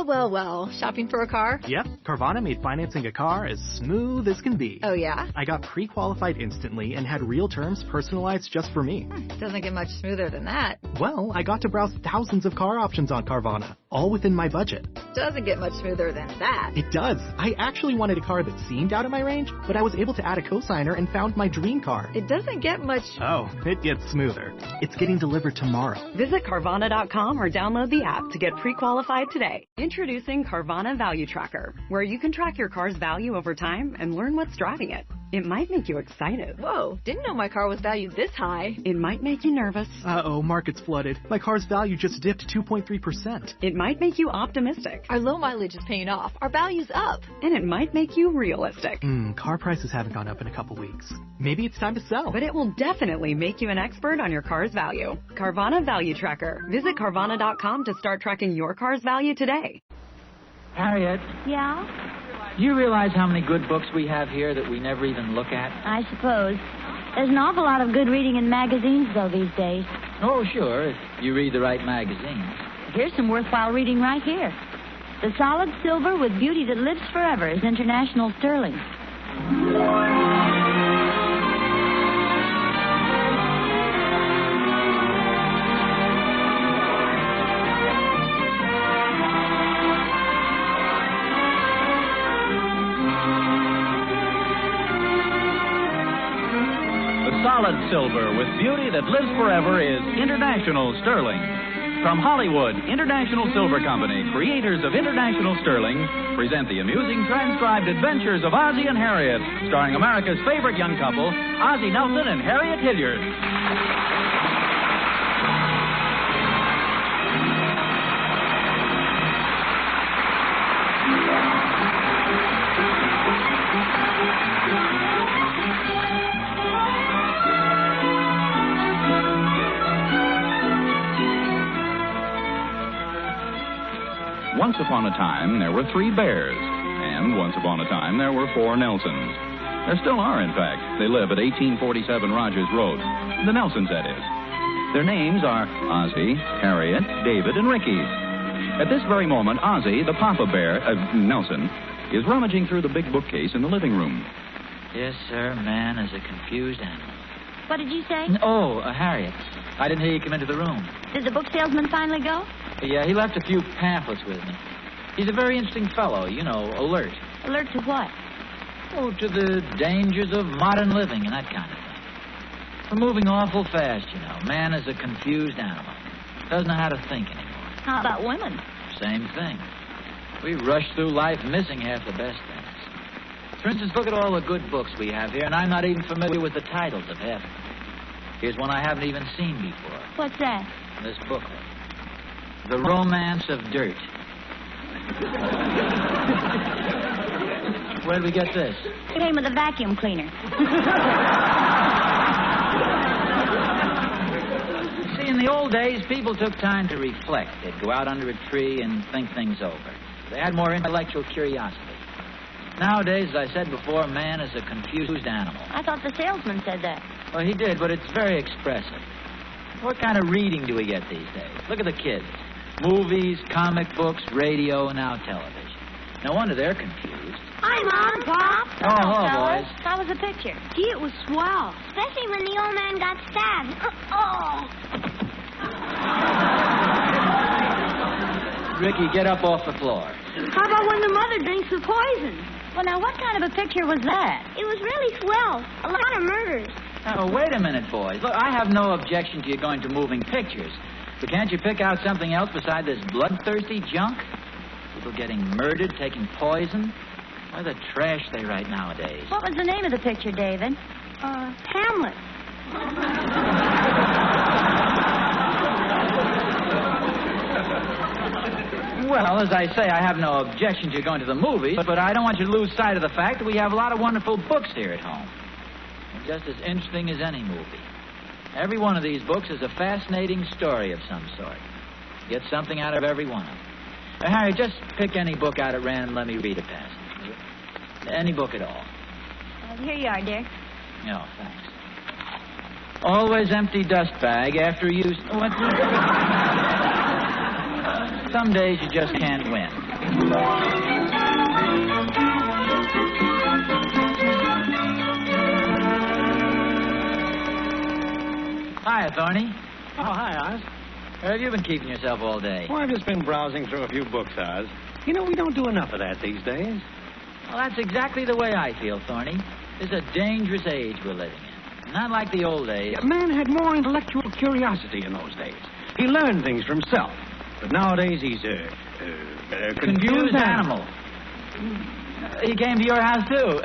Well. Shopping for a car? Yep. Carvana made financing a car as smooth as can be. Oh, yeah? I got pre-qualified instantly and had real terms personalized just for me. Doesn't get much smoother than that. Well, I got to browse thousands of car options on Carvana, all within my budget. Doesn't get much smoother than that. It does. I actually wanted a car that seemed out of my range, but I was able to add a cosigner and found my dream car. It doesn't get much... Oh, it gets smoother. It's getting delivered tomorrow. Visit Carvana.com or download the app to get pre-qualified today. Introducing Carvana Value Tracker, where you can track your car's value over time and learn what's driving it. It might make you excited. Whoa, didn't know my car was valued this high. It might make you nervous. Uh-oh, market's flooded. My car's value just dipped 2.3%. It might make you optimistic. Our low mileage is paying off. Our value's up. And it might make you realistic. Car prices haven't gone up in a couple weeks. Maybe it's time to sell. But it will definitely make you an expert on your car's value. Carvana Value Tracker. Visit Carvana.com to start tracking your car's value today. Harriet? Yeah? Do you realize how many good books we have here that we never even look at? I suppose. There's an awful lot of good reading in magazines, though, these days. Oh, sure, if you read the right magazines. Here's some worthwhile reading right here. The solid silver with beauty that lives forever is International Sterling. Solid silver with beauty that lives forever is International Sterling. From Hollywood, International Silver Company, creators of International Sterling, present the amusing transcribed adventures of Ozzie and Harriet, starring America's favorite young couple, Ozzie Nelson and Harriet Hilliard. Once upon a time, there were 3 bears, and once upon a time, there were 4 Nelsons. There still are, in fact. They live at 1847 Rogers Road. The Nelsons, that is. Their names are Ozzie, Harriet, David, and Ricky. At this very moment, Ozzie, the papa bear, Nelson, is rummaging through the big bookcase in the living room. Yes, sir, man is a confused animal. What did you say? Oh, Harriet. I didn't hear you come into the room. Did the book salesman finally go? Yeah, he left a few pamphlets with me. He's a very interesting fellow, you know, alert. Alert to what? Oh, to the dangers of modern living and that kind of thing. We're moving awful fast, you know. Man is a confused animal. Doesn't know how to think anymore. How about women? Same thing. We rush through life missing half the best things. For instance, look at all the good books we have here, and I'm not even familiar with the titles of half of them. Here's one I haven't even seen before. What's that? This booklet. The Romance of Dirt. Where'd we get this? It came with a vacuum cleaner. See, in the old days, people took time to reflect. They'd go out under a tree and think things over. They had more intellectual curiosity. Nowadays, as I said before, man is a confused animal. I thought the salesman said that. Well, he did, but it's very expressive. What kind of reading do we get these days? Look at the kids. Movies, comic books, radio, and now television. No wonder they're confused. Hi, Mom, Pop. Oh, hello, boys. How was the picture? Gee, it was swell. Especially when the old man got stabbed. Ricky, get up off the floor. How about when the mother drinks the poison? Well, now, what kind of a picture was that? It was really swell. A lot of murders. Oh, wait a minute, boys. Look, I have no objection to you going to moving pictures. But can't you pick out something else beside this bloodthirsty junk? People getting murdered, taking poison. Why the trash they write nowadays? What was the name of the picture, David? Hamlet. Well, as I say, I have no objection to you going to the movies, but I don't want you to lose sight of the fact that we have a lot of wonderful books here at home. They're just as interesting as any movie. Every one of these books is a fascinating story of some sort. You get something out of every one of them. Harry, just pick any book out at random and let me read a passage. Any book at all. Here you are, dear. No, thanks. Always empty dust bag after use... What? some days you just can't win. Hiya, Thorny. Oh, hi, Oz. Where have you been keeping yourself all day? Well, I've just been browsing through a few books, Oz. You know, we don't do enough of that these days. Well, that's exactly the way I feel, Thorny. It's a dangerous age we're living in. Not like the old days. Man had more intellectual curiosity in those days. He learned things for himself. But nowadays he's a confused animal. He came to your house, too.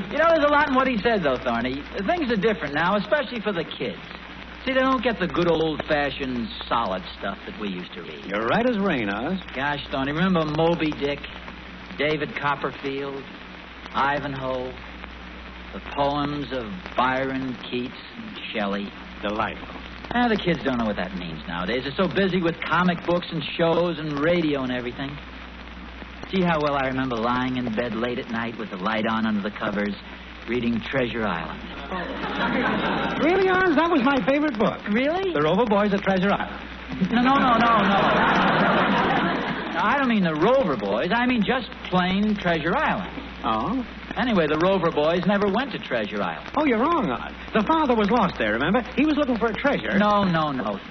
You know, there's a lot in what he said, though, Thorny. Things are different now, especially for the kids. See, they don't get the good old-fashioned solid stuff that we used to read. You're right as rain, Oz. Gosh, Thorny, remember Moby Dick, David Copperfield, Ivanhoe, the poems of Byron, Keats, and Shelley? Delightful. The kids don't know what that means nowadays. They're so busy with comic books and shows and radio and everything. See how well I remember lying in bed late at night with the light on under the covers, reading Treasure Island. Really, Oz? That was my favorite book. Really? The Rover Boys at Treasure Island. No. No, I don't mean the Rover Boys. I mean just plain Treasure Island. Oh? Anyway, the Rover Boys never went to Treasure Island. Oh, you're wrong, Oz. The father was lost there, remember? He was looking for a treasure. No,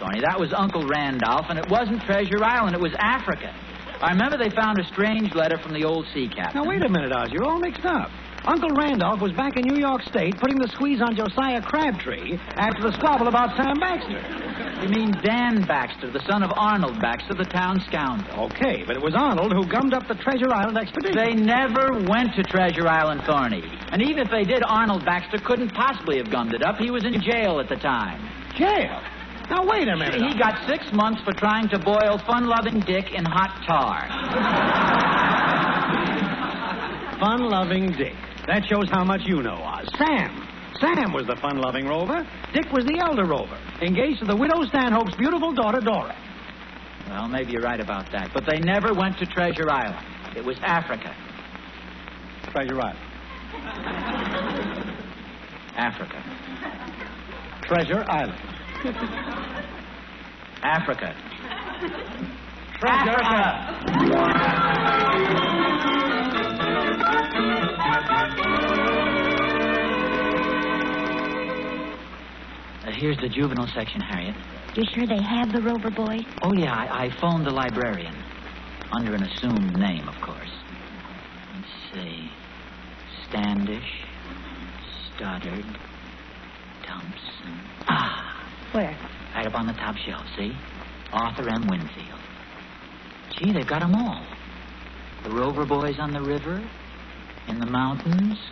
Thorny. That was Uncle Randolph, and it wasn't Treasure Island. It was Africa. I remember they found a strange letter from the old sea captain. Now, wait a minute, Oz. You're all mixed up. Uncle Randolph was back in New York State putting the squeeze on Josiah Crabtree after the squabble about Sam Baxter. You mean Dan Baxter, the son of Arnold Baxter, the town scoundrel. Okay, but it was Arnold who gummed up the Treasure Island expedition. They never went to Treasure Island, Thorny. And even if they did, Arnold Baxter couldn't possibly have gummed it up. He was in jail at the time. Jail? Now, wait a minute. He got 6 months for trying to boil fun-loving Dick in hot tar. Fun-loving Dick. That shows how much you know, Oz. Sam was the fun-loving rover. Dick was the elder rover, engaged to the widow Stanhope's beautiful daughter, Dora. Well, maybe you're right about that. But they never went to Treasure Island. It was Africa. Treasure Island. Africa. Treasure Island. Africa. Treasure Island. Here's the juvenile section, Harriet. You sure they have the Rover Boys? Oh, yeah, I phoned the librarian. Under an assumed name, of course. Let's see. Standish, Stoddard, Thompson. Where? Right up on the top shelf, see? Arthur M. Winfield. Gee, they've got 'em all. The Rover Boys on the river, in the mountains,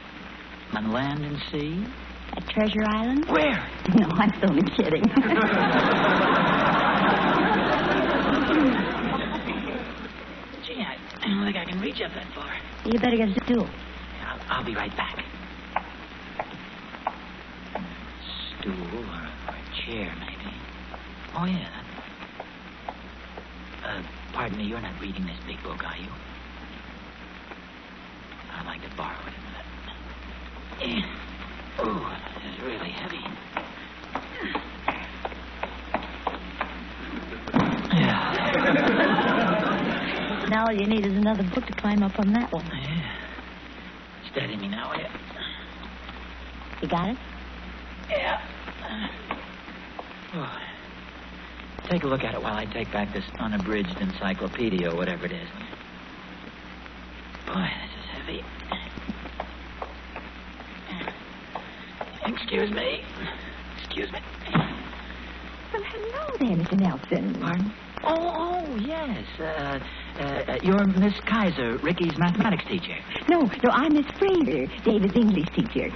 on land and sea. At Treasure Island? Where? No, I'm only kidding. Gee, I don't think I can reach up that far. You better get a stool. I'll be right back. Stool or a chair, maybe. Oh, yeah. Pardon me, you're not reading this big book, are you? I'd like to borrow it a minute. Oh, this is really heavy. Yeah. Now all you need is another book to climb up on that one. Yeah. Steady me now, will you? You got it? Yeah. Oh. Take a look at it while I take back this unabridged encyclopedia or whatever it is. Boy, this is heavy. Excuse me. Well, hello there, Mr. Nelson. Pardon? Oh, yes. You're Miss Kaiser, Ricky's mathematics teacher. No, I'm Miss Fraser, David's English teacher.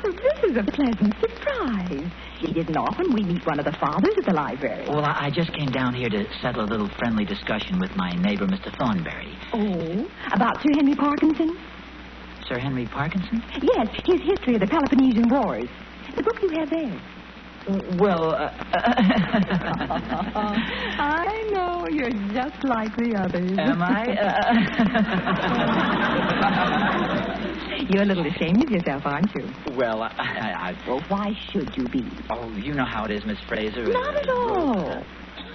This is a pleasant surprise. It isn't often we meet one of the fathers at the library. Well, I just came down here to settle a little friendly discussion with my neighbor, Mr. Thornberry. Oh, about Sir Henry Parkinson? Sir Henry Parkinson? Yes, his history of the Peloponnesian Wars. The book you have there. Well, I know. You're just like the others. Am I? Say, You're a little ashamed of yourself, aren't you? Well, Well, why should you be? Oh, you know how it is, Miss Fraser. Not at all.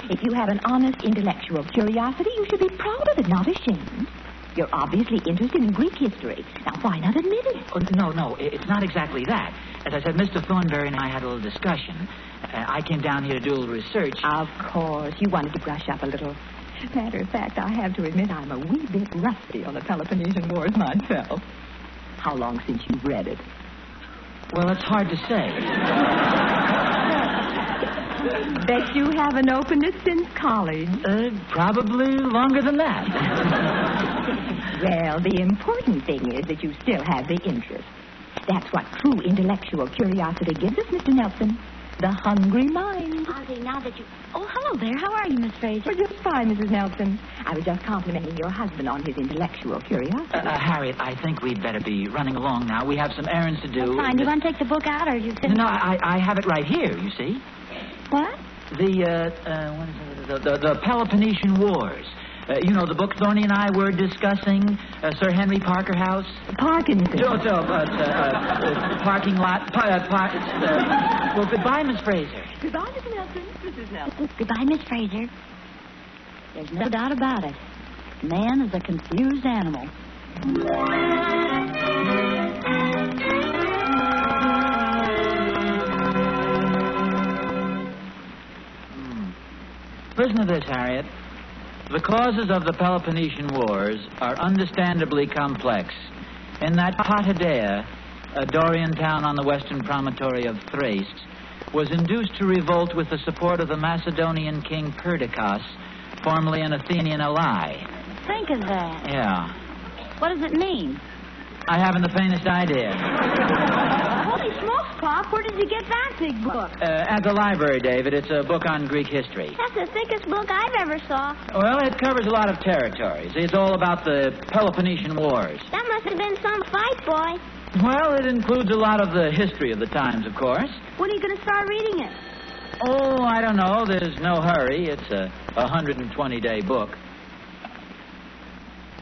If you have an honest intellectual curiosity, you should be proud of it, not ashamed. You're obviously interested in Greek history. Now, why not admit it? Oh, no, it's not exactly that. As I said, Mr. Thornberry and I had a little discussion. I came down here to do a little research. Of course. You wanted to brush up a little. Matter of fact, I have to admit I'm a wee bit rusty on the Peloponnesian Wars myself. How long since you've read it? Well, it's hard to say. Bet you haven't opened it since college. Probably longer than that. Well, the important thing is that you still have the interest. That's what true intellectual curiosity gives us, Mr. Nelson. The hungry mind. Ozzie, now that you... Oh, hello there. How are you, Miss Fraser? Well, just fine, Mrs. Nelson. I was just complimenting your husband on his intellectual curiosity. Harriet, I think we'd better be running along now. We have some errands to do. That's fine. Do you want to take the book out, or you sit... No, I have it right here, you see. What? The Peloponnesian Wars. You know, the book Thorny and I were discussing, Sir Henry Parker House. Parkinson. Parking lot. Well, goodbye, Miss Fraser. Goodbye, Mrs. Nelson. Mrs. Nelson. Goodbye, Miss Fraser. There's no doubt about it. Man is a confused animal. Listen to this, Harriet. The causes of the Peloponnesian Wars are understandably complex. In that Potidea, a Dorian town on the western promontory of Thrace, was induced to revolt with the support of the Macedonian king Perdiccas, formerly an Athenian ally. Think of that. Yeah. What does it mean? I haven't the faintest idea. Holy smokes, Pop. Where did you get that big book? At the library, David. It's a book on Greek history. That's the thickest book I've ever saw. Well, it covers a lot of territories. It's all about the Peloponnesian Wars. That must have been some fight, boy. Well, it includes a lot of the history of the times, of course. When are you going to start reading it? Oh, I don't know. There's no hurry. It's a 120-day book.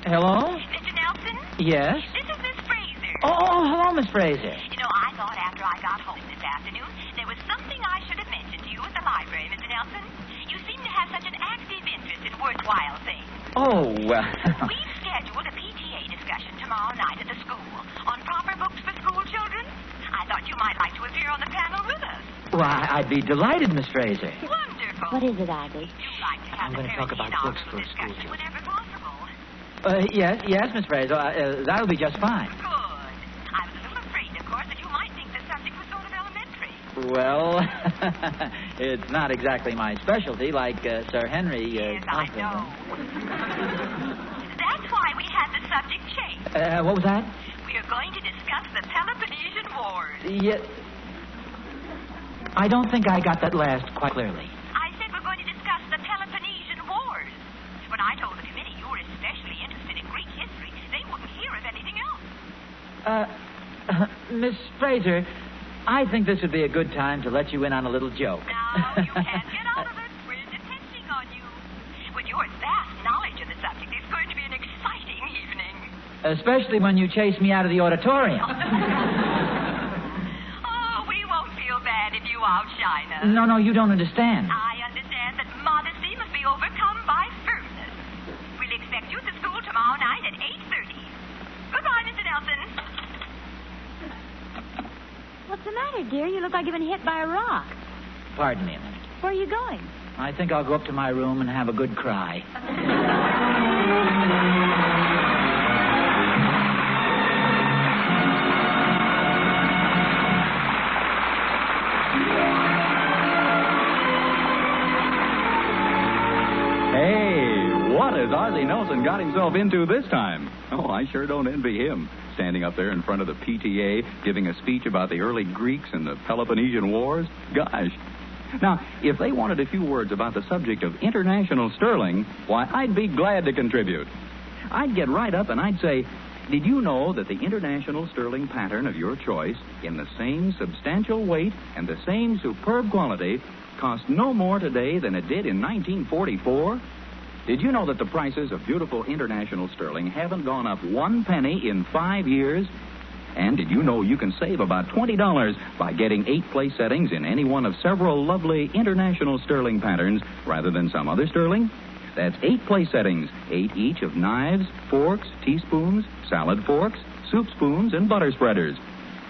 Hello? Mr. Nelson? Yes? This is Miss Fraser. Oh, hello, Miss Fraser. You know, I thought after I got home this afternoon, there was something I should have mentioned to you at the library, Mr. Nelson. You seem to have such an active interest in worthwhile things. Oh, well... We've scheduled a PTA discussion tomorrow night at the school on proper books for school children. I thought you might like to appear on the panel with us. Why, I'd be delighted, Miss Fraser. Wonderful. What is it, Ozzie? You'd like to have I'm going to talk about books for school children. whenever possible. Yes, Miss Fraser. That'll be just fine. Good. I was a little afraid, of course, that you might think the subject was sort of elementary. Well, it's not exactly my specialty, like Sir Henry. Yes, I know. That's why we had the subject changed. What was that? We are going to discuss the Peloponnesian Wars. Yeah. I don't think I got that last quite clearly. I said we're going to discuss the Peloponnesian Wars. When I told the committee you were especially interested in Greek history, they wouldn't hear of anything else. Miss Fraser, I think this would be a good time to let you in on a little joke. Now, you can't get out of it. We're depending on you. With your vast knowledge of the subject, it's going to be an exciting evening. Especially when you chase me out of the auditorium. Oh, we won't feel bad if you outshine us. No, you don't understand. I understand that modesty must be overcome by firmness. We'll expect you at the school tomorrow night at 8:30. Goodbye, Mr. Nelson. What's the matter, dear? You look like you've been hit by a rock. Pardon me a minute. Where are you going? I think I'll go up to my room and have a good cry. What has Ozzie Nelson got himself into this time? Oh, I sure don't envy him. Standing up there in front of the PTA, giving a speech about the early Greeks and the Peloponnesian Wars. Gosh. Now, if they wanted a few words about the subject of international sterling, why, I'd be glad to contribute. I'd get right up and I'd say, did you know that the international sterling pattern of your choice, in the same substantial weight and the same superb quality, costs no more today than it did in 1944? Did you know that the prices of beautiful international sterling haven't gone up 1 penny in 5 years? And did you know you can save about $20 by getting 8 place settings in any one of several lovely international sterling patterns rather than some other sterling? That's 8 place settings, 8 each of knives, forks, teaspoons, salad forks, soup spoons, and butter spreaders.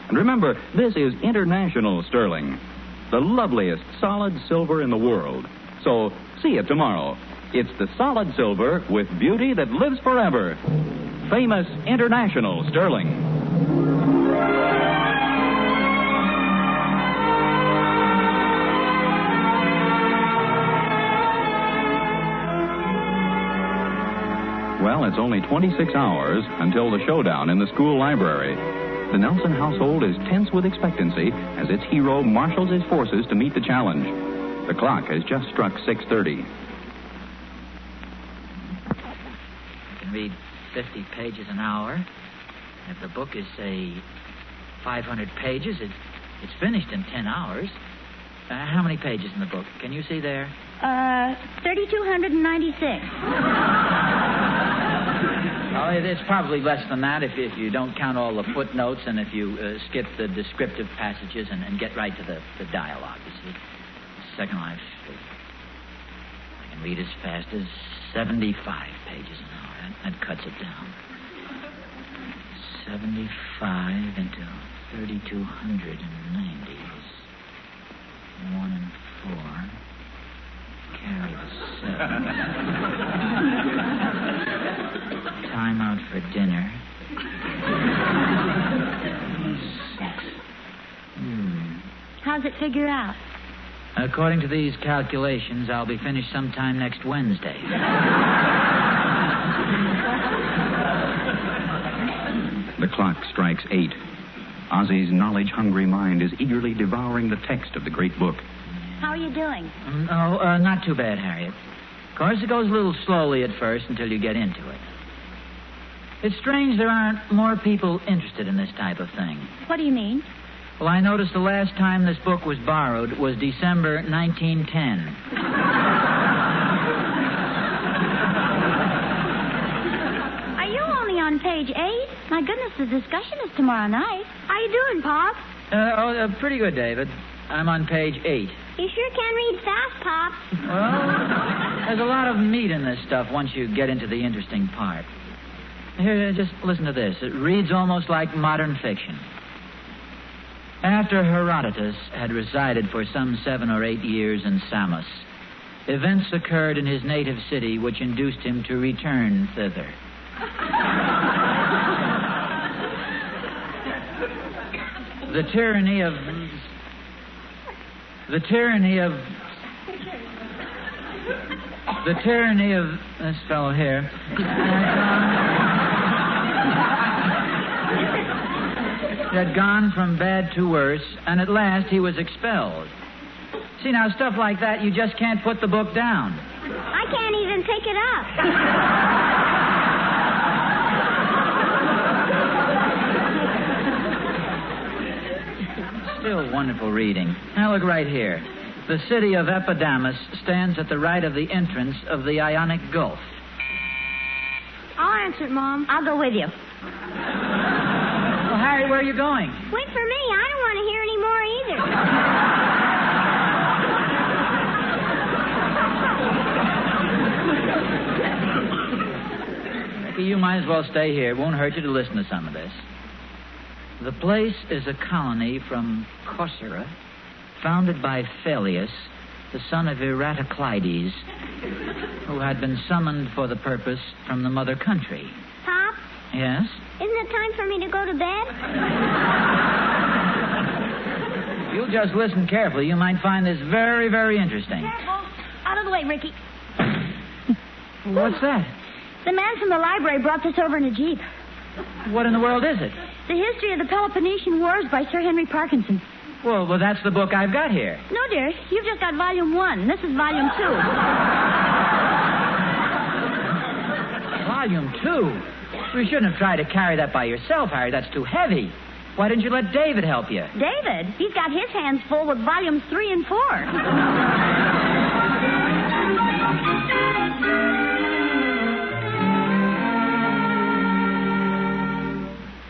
And remember, this is international sterling, the loveliest solid silver in the world. So see it tomorrow. It's the solid silver with beauty that lives forever. Famous international sterling. Well, it's only 26 hours until the showdown in the school library. The Nelson household is tense with expectancy as its hero marshals his forces to meet the challenge. The clock has just struck 6:30. You can read 50 pages an hour. If the book is, say, 500 pages, it's finished in 10 hours. How many pages in the book? Can you see there? 3,296. Oh, it's probably less than that if you don't count all the footnotes and if you skip the descriptive passages and get right to the dialogue, you see. Second line, I can read as fast as 75 pages an hour. That cuts it down. 75 into 3,290 is 1 and 4. Carry the 7. Time out for dinner. 6. How's it figure out? According to these calculations, I'll be finished sometime next Wednesday. The clock strikes 8. Ozzie's knowledge-hungry mind is eagerly devouring the text of the great book. How are you doing? Not too bad, Harriet. Of course, it goes a little slowly at first until you get into it. It's strange there aren't more people interested in this type of thing. What do you mean? Well, I noticed the last time this book was borrowed was December 1910. Are you only on page 8? My goodness, the discussion is tomorrow night. How you doing, Pop? Pretty good, David. I'm on page 8. You sure can read fast, Pop. Well, there's a lot of meat in this stuff once you get into the interesting part. Here, just listen to this. It reads almost like modern fiction. After Herodotus had resided for some 7 or 8 years in Samos, events occurred in his native city which induced him to return thither. The tyranny of this fellow here had gone from bad to worse, and at last he was expelled. See, now, stuff like that, you just can't put the book down. I can't even pick it up. Still wonderful reading. Now, look right here. The city of Epidamnus stands at the right of the entrance of the Ionic Gulf. I'll answer it, Mom. I'll go with you. Well, Harry, where are you going? Wait for me. I don't want to hear any more either. Mickey, you might as well stay here. It won't hurt you to listen to some of this. The place is a colony from Corcyra, founded by Phelleus, the son of Eratocleides, who had been summoned for the purpose from the mother country. Pop? Yes? Isn't it time for me to go to bed? If you'll just listen carefully, you might find this very, very interesting. Careful. Out of the way, Ricky. What's that? The man from the library brought this over in a jeep. What in the world is it? The History of the Peloponnesian Wars by Sir Henry Parkinson. Well, that's the book I've got here. No, dear. You've just got volume 1. This is volume 2. Volume 2? You shouldn't have tried to carry that by yourself, Harry. That's too heavy. Why didn't you let David help you? David? He's got his hands full with volumes 3 and 4.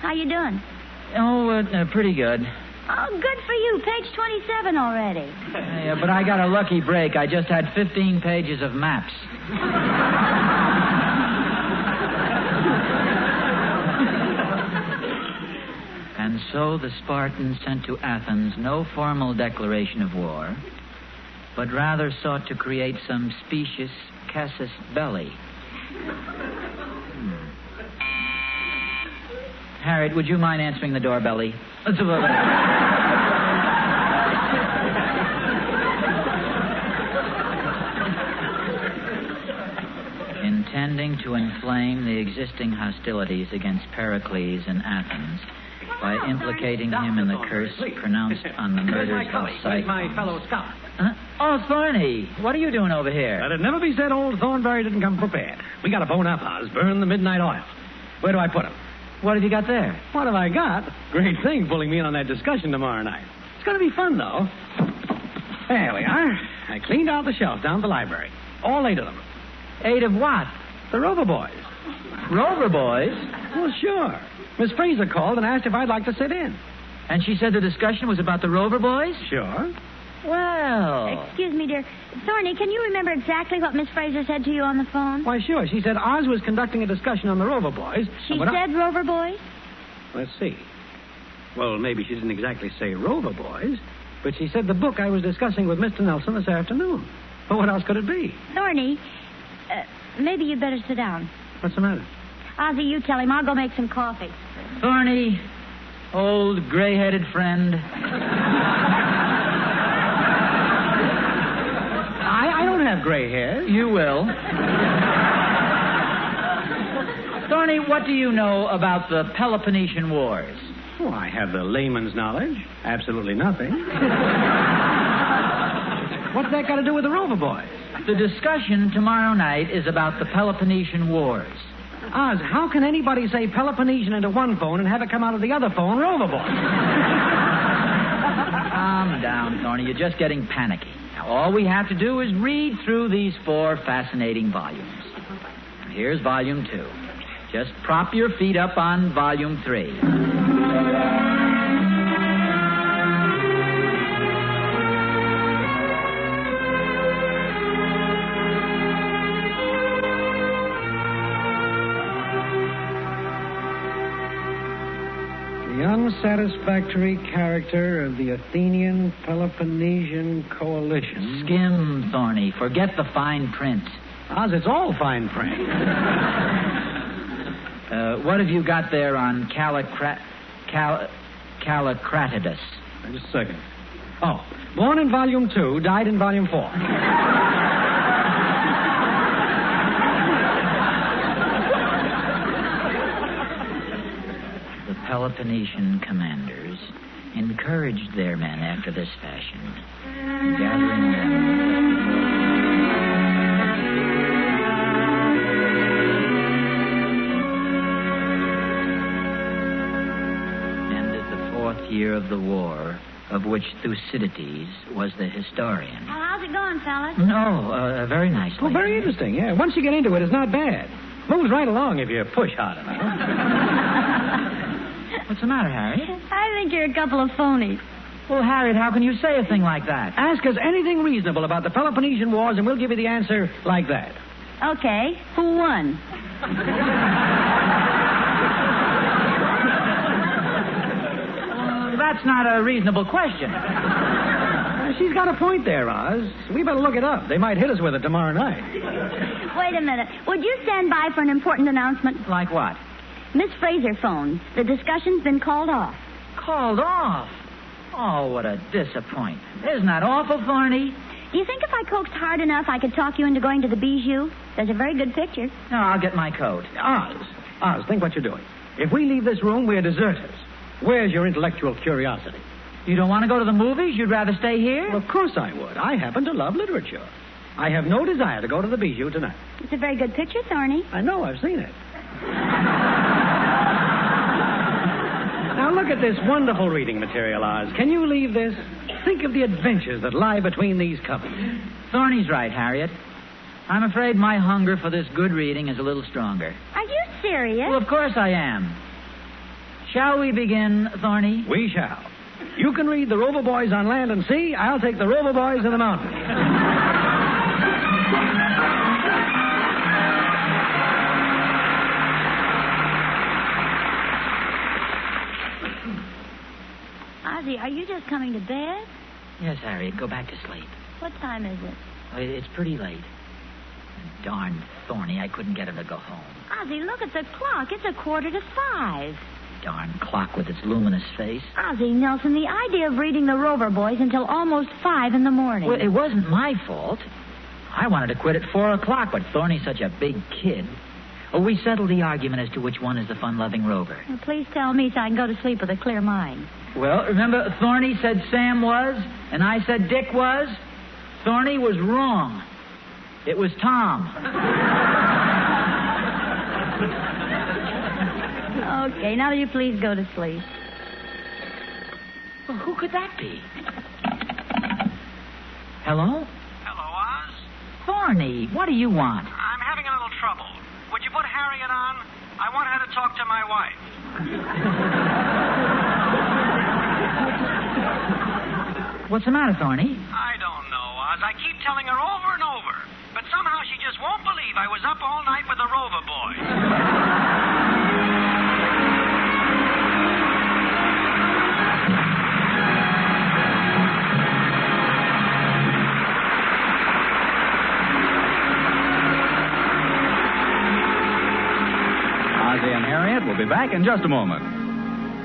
How you doing? Oh, pretty good. Oh, good for you. Page 27 already. Yeah, but I got a lucky break. I just had 15 pages of maps. And so the Spartans sent to Athens no formal declaration of war, but rather sought to create some specious casus belli. Harriet, would you mind answering the door, Belly? Intending to inflame the existing hostilities against Pericles in Athens by implicating him in the curse pronounced on the murders of Cyclops. My fellow Scott. Oh, Thorny, what are you doing over here? Let it never be said old Thornberry didn't come prepared. We got to bone up, Oz. Burn the midnight oil. Where do I put him? What have you got there? What have I got? Great thing pulling me in on that discussion tomorrow night. It's going to be fun, though. There we are. I cleaned out the shelf down at the library. All 8 of them. 8 of what? The Rover Boys. Rover Boys? Well, sure. Miss Fraser called and asked if I'd like to sit in. And she said the discussion was about the Rover Boys? Sure. Well... Excuse me, dear. Thorny, can you remember exactly what Miss Fraser said to you on the phone? Why, sure. She said Oz was conducting a discussion on the Rover Boys. She said Rover Boys? Let's see. Well, maybe she didn't exactly say Rover Boys, but she said the book I was discussing with Mr. Nelson this afternoon. Well, what else could it be? Thorny, maybe you'd better sit down. What's the matter? Ozzie, you tell him. I'll go make some coffee. Thorny, old gray-headed friend. I don't have gray hair. You will. Thorny, what do you know about the Peloponnesian Wars? Oh, I have the layman's knowledge. Absolutely nothing. What's that got to do with the Rover Boys? The discussion tomorrow night is about the Peloponnesian Wars. Oz, how can anybody say Peloponnesian into one phone and have it come out of the other phone Rover Boys? Calm down, Thorny. You're just getting panicky. Now, all we have to do is read through these 4 fascinating volumes. Now, here's Volume 2. Just prop your feet up on Volume 3. The unsatisfactory character of the Athenian Peloponnesian coalition. Skim, Thorny. Forget the fine print. Oz, it's all fine print. What have you got there on Callicratidas? Just a second. Oh, born in Volume 2, died in Volume 4. The Peloponnesian commanders encouraged their men after this fashion, gathering them... year of the war, of which Thucydides was the historian. Well, how's it going, fellas? No, very nicely. Well, very interesting, yeah. Once you get into it, it's not bad. Moves right along if you push hard enough. What's the matter, Harriet? I think you're a couple of phonies. Well, Harriet, how can you say a thing like that? Ask us anything reasonable about the Peloponnesian Wars, and we'll give you the answer like that. Okay. Who won? That's not a reasonable question. She's got a point there, Oz. We better look it up. They might hit us with it tomorrow night. Wait a minute. Would you stand by for an important announcement? Like what? Miss Fraser phoned. The discussion's been called off. Called off? Oh, what a disappointment. Isn't that awful, Thorny? Do you think if I coaxed hard enough, I could talk you into going to the Bijou? There's a very good picture. No, I'll get my coat. Oz, think what you're doing. If we leave this room, we're deserters. Where's your intellectual curiosity? You don't want to go to the movies? You'd rather stay here? Well, of course I would. I happen to love literature. I have no desire to go to the Bijou tonight. It's a very good picture, Thorny. I know. I've seen it. Now, look at this wonderful reading material, Oz. Can you leave this? Think of the adventures that lie between these covers. Thorny's right, Harriet. I'm afraid my hunger for this good reading is a little stronger. Are you serious? Well, of course I am. Shall we begin, Thorny? We shall. You can read the Rover Boys on land and sea. I'll take the Rover Boys in the mountains. Ozzie, are you just coming to bed? Yes, Harriet, go back to sleep. What time is it? Oh, it's pretty late. Darn Thorny, I couldn't get him to go home. Ozzie, look at the clock. It's 5:15. Darn clock with its luminous face. Ozzie Nelson, the idea of reading the Rover Boys until almost 5 in the morning. Well, it wasn't my fault. I wanted to quit at 4 o'clock, but Thorny's such a big kid. Oh, we settled the argument as to which one is the fun-loving Rover. Well, please tell me so I can go to sleep with a clear mind. Well, remember, Thorny said Sam was, and I said Dick was? Thorny was wrong. It was Tom. Okay, now will you please go to sleep? Well, who could that be? Hello? Hello, Oz? Thorny, what do you want? I'm having a little trouble. Would you put Harriet on? I want her to talk to my wife. What's the matter, Thorny? I don't know, Oz. I keep telling her over and over. But somehow she just won't believe I was up all night with the Rover Boys. Ozzie and Harriet will be back in just a moment.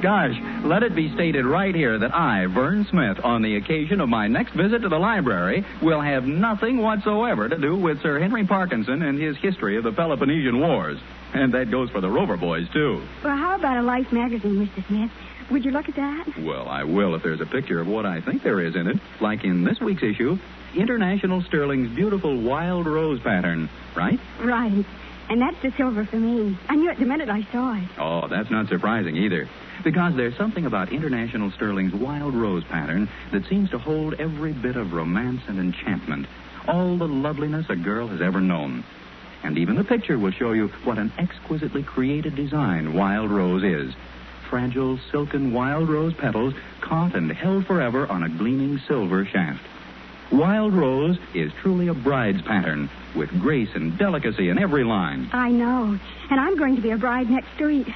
Gosh, let it be stated right here that I, Vern Smith, on the occasion of my next visit to the library, will have nothing whatsoever to do with Sir Henry Parkinson and his history of the Peloponnesian Wars. And that goes for the Rover Boys, too. Well, how about a Life magazine, Mr. Smith? Would you look at that? Well, I will if there's a picture of what I think there is in it. Like in this week's issue, International Sterling's beautiful wild rose pattern, right? Right. And that's the silver for me. I knew it the minute I saw it. Oh, that's not surprising either. Because there's something about International Sterling's wild rose pattern that seems to hold every bit of romance and enchantment. All the loveliness a girl has ever known. And even the picture will show you what an exquisitely created design wild rose is. Fragile, silken wild rose petals caught and held forever on a gleaming silver shaft. Wild rose is truly a bride's pattern, with grace and delicacy in every line. I know. And I'm going to be a bride next week.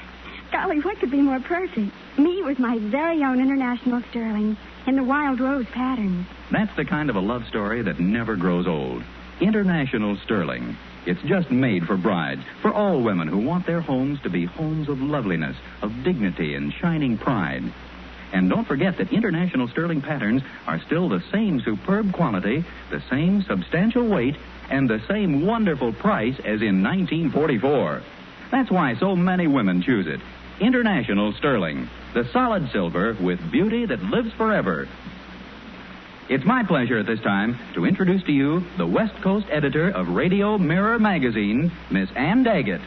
Golly, what could be more perfect? Me with my very own International Sterling in the wild rose pattern. That's the kind of a love story that never grows old. International Sterling. It's just made for brides, for all women who want their homes to be homes of loveliness, of dignity and shining pride. And don't forget that International Sterling patterns are still the same superb quality, the same substantial weight, and the same wonderful price as in 1944. That's why so many women choose it. International Sterling, the solid silver with beauty that lives forever. It's my pleasure at this time to introduce to you the West Coast editor of Radio Mirror magazine, Miss Ann Daggett.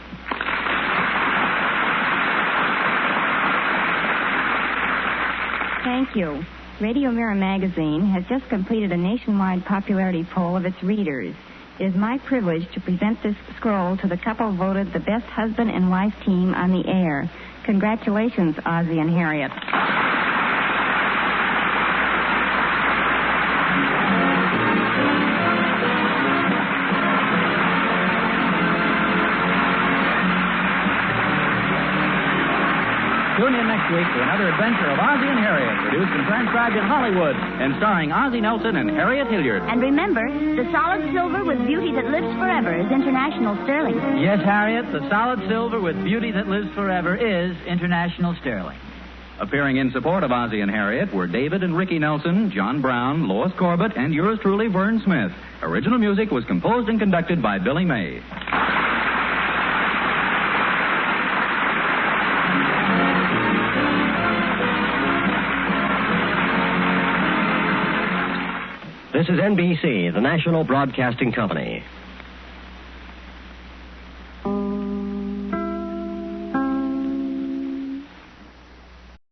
Thank you. Radio Mirror magazine has just completed a nationwide popularity poll of its readers. It is my privilege to present this scroll to the couple voted the best husband and wife team on the air. Congratulations, Ozzie and Harriet. Tune in next week to another adventure of Ozzie and Harriet, produced and transcribed in Hollywood, and starring Ozzie Nelson and Harriet Hilliard. And remember, the solid silver with beauty that lives forever is International Sterling. Yes, Harriet, the solid silver with beauty that lives forever is International Sterling. Appearing in support of Ozzie and Harriet were David and Ricky Nelson, John Brown, Lois Corbett, and yours truly, Vern Smith. Original music was composed and conducted by Billy May. This is NBC, the National Broadcasting Company.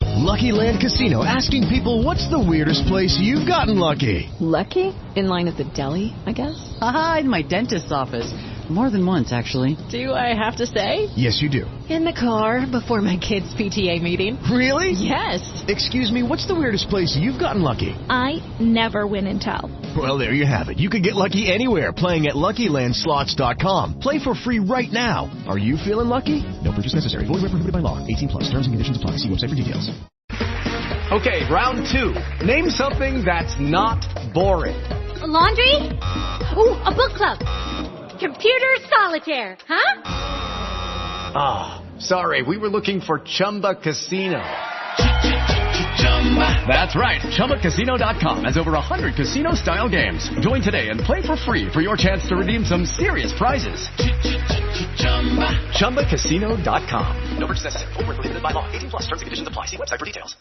Lucky Land Casino, asking people, what's the weirdest place you've gotten lucky? Lucky? In line at the deli, I guess? Aha, in my dentist's office. More than once, actually. Do I have to say? Yes, you do. In the car before my kids' PTA meeting. Really? Yes. Excuse me, what's the weirdest place you've gotten lucky? I never win and tell. Well, there you have it. You can get lucky anywhere, playing at LuckyLandSlots.com. Play for free right now. Are you feeling lucky? No purchase necessary. Void where prohibited by law. 18 plus. Terms and conditions apply. See website for details. Okay, round 2. Name something that's not boring. A laundry? Ooh, a book club. Computer solitaire, huh? Ah, sorry, we were looking for Chumba Casino. That's right, ChumbaCasino.com has over 100 casino-style games. Join today and play for free for your chance to redeem some serious prizes. ChumbaCasino.com. No purchase necessary. Void where prohibited by law. 18 plus. Terms and conditions apply. See website for details.